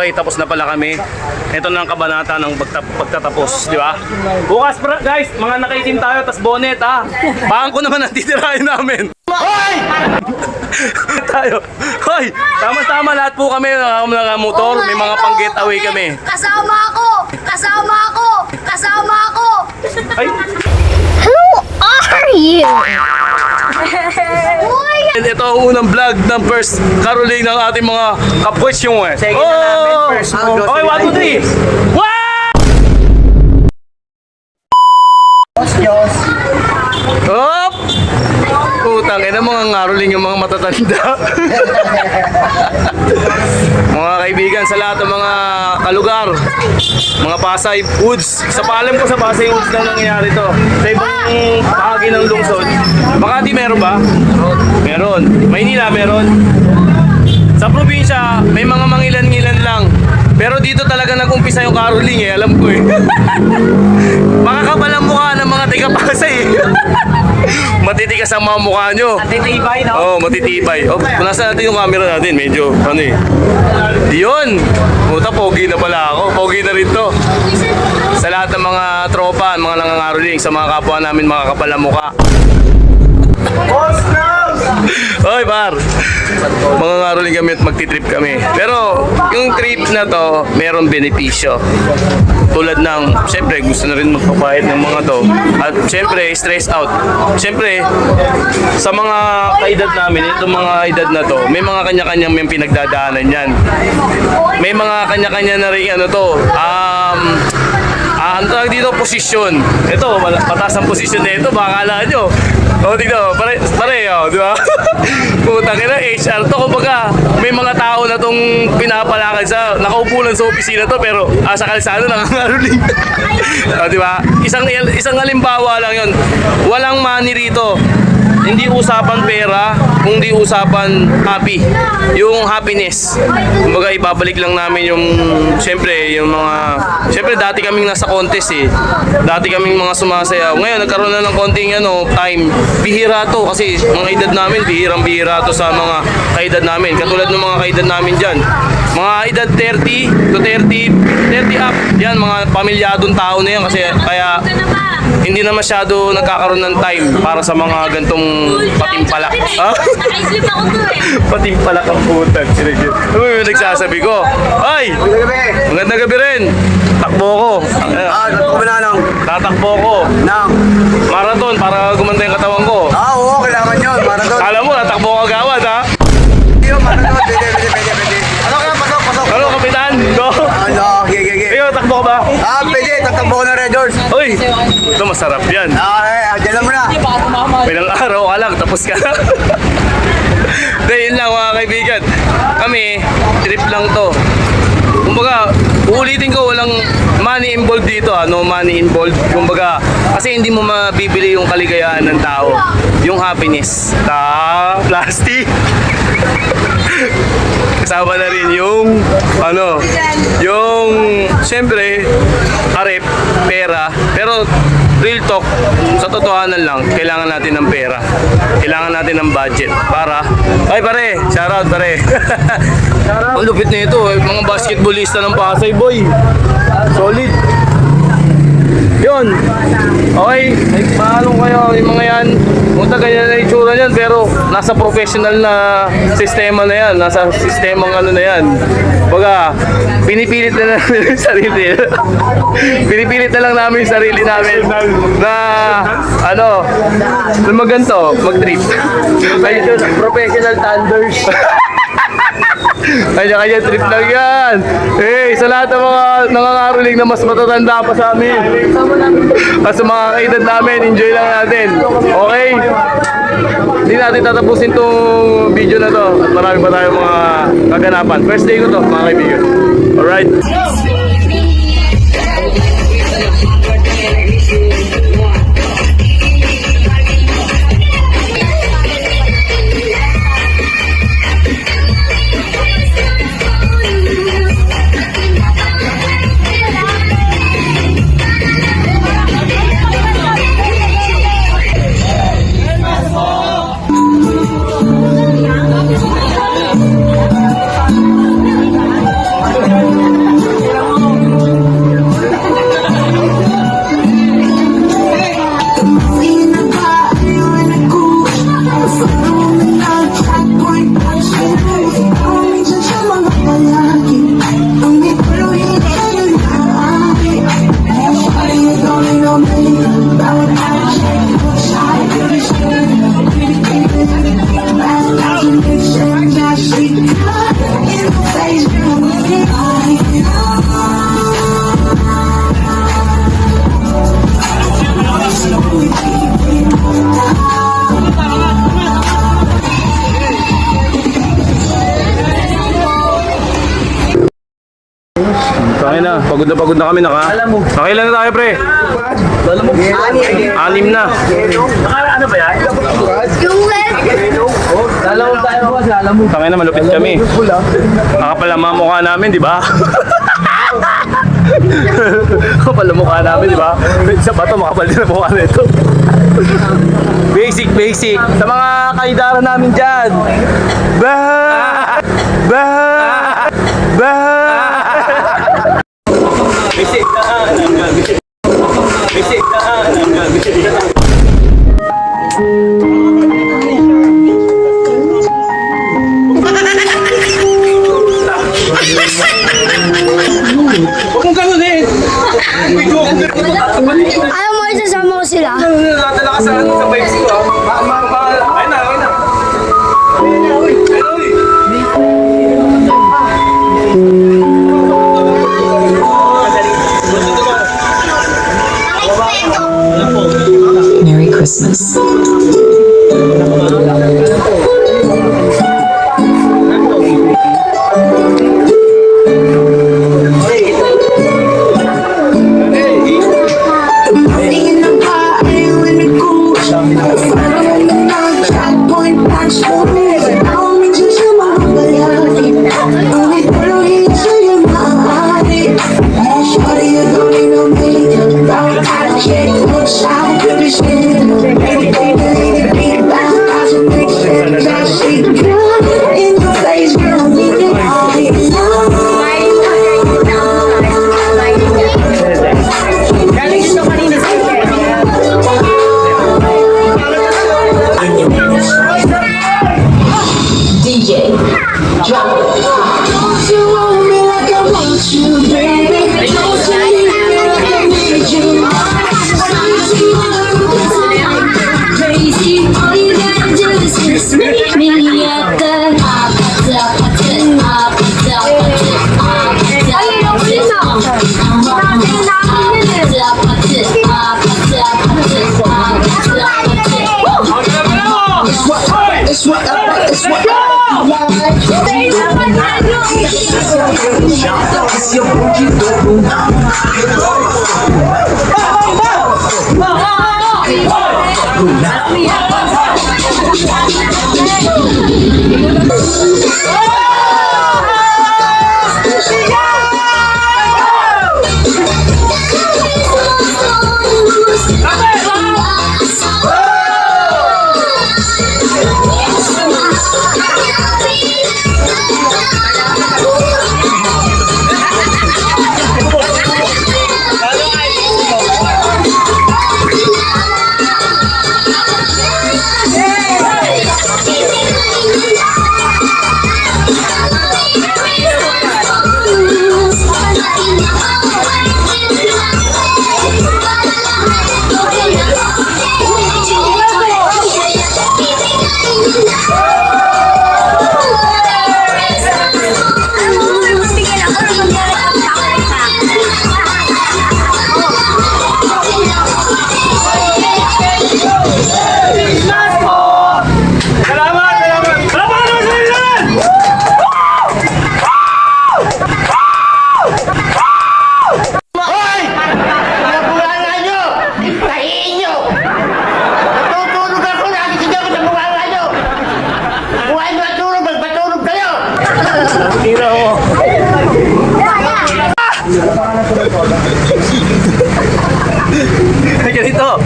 Okay, tapos na pala kami. Ito na ang kabanata ng pagtatapos, di ba? Bukas, guys, mga nakaitim tayo, tas bonnet, ha? Paan ko naman ang titirahin namin. Hoy! Tayo. Hoy! Tama-tama lahat po kami ng motor. May mga pang-getaway kami. Kasama ako! Kasama ako! Kasama ako! Ay! Who are you? And ito ang unang vlog ng first caroling ng ating mga kapwesyon. Sige na namin first. Okay, 1, 2, 3. Wow! Hop! Putang ina, mga ngaroling yung mga matatanda. Mga kaibigan sa lahat ng mga kalugar, mga Pasay Woods. Sa paalam ko sa Pasay Woods lang nangyayari to. Sa ibang bahagi ng lungsod. Makati meron ba? Meron. Maynila meron. Sa probinsya, may mga mangilan-ngilan lang. Pero dito talaga nag-umpisa yung caroling eh, alam ko eh. Makakapal ang mukha ng mga taga-Pasay eh. Matitikas ang mga mukha nyo. Matitibay, no? Oo, matitibay. Oh, punasan natin yung camera natin, medyo, ano eh. Yun! Puta, pogi na pala ako. Pogi na rin to. Sa lahat ng mga tropa, mga nangangaroling, sa mga kapwa namin, mga kapal ang mukha. Hoy, par! Mga ngaroling kami at magti-trip kami. Pero, yung trip na to, merong benepisyo. Tulad ng, syempre, gusto na rin magpapahid ng mga to. At syempre, stress out. Syempre, sa mga kaedad namin, itong mga edad na to, may mga kanya-kanyang may pinagdadaanan yan. May mga kanya-kanya na rin, ano to, ang tawag dito, posisyon. Ito, pataas ang posisyon na ito, baka akala nyo. O, tignan, pare, di ba? Putang ina, HR to, kumbaga, may mga tao na tong pinapalakad sa, nakaupo lang sa opisina to, pero sa kalsada nangangaroling. O, di ba? Isang halimbawa lang yun. Walang money rito. Hindi usapan pera, kundi usapan happy. Yung happiness. Kumbaga ibabalik lang namin yung siyempre yung mga siyempre dati kaming nasa contest eh. Dati kaming mga sumasayaw. Ngayon nagkaroon na ng konting time. Bihira to kasi mga edad namin bihirang-bihira to sa mga kaedad namin. Katulad ng mga kaedad namin diyan. Mga edad 30 to 30 up. Yan mga pamilyadong tao na yan kasi kaya hindi na masyado nagkakaroon ng time para sa mga gantong patimpalak. Ha? Naka-slip ako to eh. Patimpalak ang putang. Ano yung nagsasabi ko? Ay! Magandang gabi rin. Takbo ko. Takbo mo na nang. Tatakbo ko. Nang. Marathon para gumanda yung katawan ko. Oo, kailangan yun. Marathon. Alam mo, natakbo ko agawad ha? Yung marathon. Pwede. Ano ka, pasok. Ano, kapitan? Go! Ano, gigi. Ikaw, takbo ka ba? Pwede. Tatakbo ko ng Red Doors. Uy! Ito masarap yan. Dyan lang mo na. Bilang araw ka lang, tapos ka na. Dahil lang mga kaibigan, kami, trip lang to. Kumbaga, uulitin ko, walang money involved dito, no money involved. Kumbaga, kasi hindi mo mabibili yung kaligayahan ng tao, yung happiness. Plastic. Kasama na rin yung, yung, siyempre, arep, pera. Pero, real talk, sa totohanan lang, kailangan natin ng pera. Kailangan natin ng budget para, ay pare, shoutout pare. Ang lupit na ito, mga basketballista ng Pasay, boy. Solid. Yun. Okay, paano kayo yung mga yan? Punta ganyan na itsura yan, pero nasa professional na sistema na yan. Nasa sistemang ano na yan. Baga, pinipilit na namin yung sarili. Pinipilit na lang namin yung sarili namin na, na maganto, mag-trip. Professional thunders. Kanya-kanya trip lang yan. Sa lahat ng mga nangangaroling na mas matatanda pa sa amin. Sa mga kaedad namin, enjoy lang natin. Okay? Hindi natin tatapusin tong video na to. At marami pa tayong mga kaganapan. First day ko to, mga kaibigan. Alright? Tangin na, pagod na kami Nakailan na tayo, pre? 6 na. Ano ba yan? Yung red. Lalamog tayo boss, lalamog. Tangin na, malupit kami. Kakapal ang mga mukha namin, di ba? Kapal ang mukha namin, di ba? Isa ba ito, makapal din ang mukha na ito. Basic. Sa mga kaidara namin dyan. Bah! Basic Huwag mong ganunin! Ayaw mo isasama ko sila? Nadala ka sa vibes ko Ayun na Merry Christmas. DJ, drop it. Don't you want me like I want you, baby? Don't you need me like I need you? Crazy, all you gotta do is just meet me at the It's what Ganito,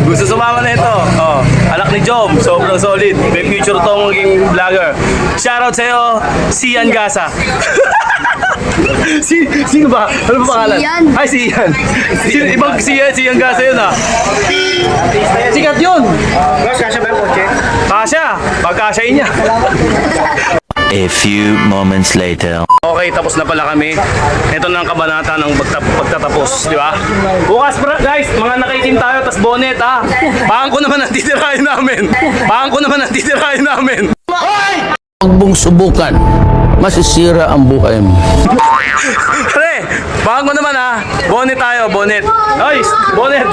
gusto sumama na ito. Oh, anak ni Jom, sobrang solid. May future tong maging vlogger. Shoutout sa'yo, Sian Gasa. Sino ba? Ano ba pangalan? Sian. Ay, Sian. Ibang Sian Gasa yun ah. Sikat yun. Kasya ba yung kotse? Kasya, pagkasyain niya. A few moments later. Okay, tapos na pala kami. Ito na ang kabanata ng pagtatapos, di ba? Bukas, guys, mga nakaitim tayo, tas bonnet, ha? Baka ko naman ang titirahin namin. Huwag mong subukan. Masisira ang buhay mo. Pre, baka ko naman, ha? Bonnet tayo, bonnet. Ay, bonnet.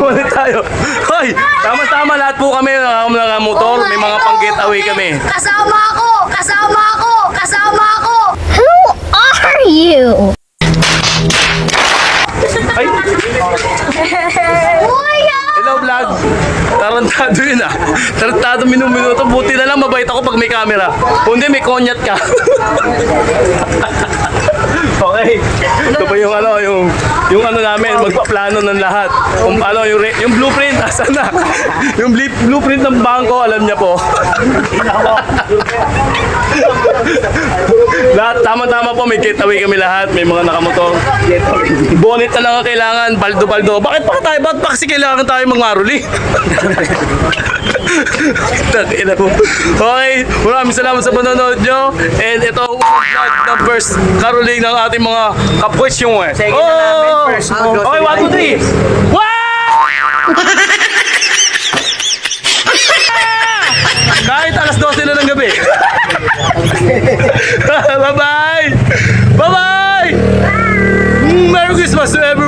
Bonnet tayo. Hoy, tama-tama lahat po kami ng mga motor. May mga pang-getaway kami. Kasama ako! you. Ay, Kuya! hello vlog. Tarantado yun ah. Tarantado minuto. Buti na lang mabait ako pag may camera. Kung hindi, may konyat ka. Okay. Ito pa yung ano, yung ano namin, magpaplano ng lahat. Kung ano, yung blueprint, asan na? Yung blueprint ng bangko, alam niya po. Lahat, tama-tama po, may getaway kami lahat, may mga nakamotor. Bonnet na lang ang kailangan, baldo-baldo. Bakit pa kasi kailangan tayo magmaruli? Takina po. Okay, maraming salamat sa panonood nyo. And ito ang vlog ng first caroling ng ating mga kapwesyon eh. Sige na namin, first move. Okay, 1, 2, 3. Wow! Kahit alas 12 na ng gabi. Bye-bye! Bye-bye! Merry Christmas to everyone!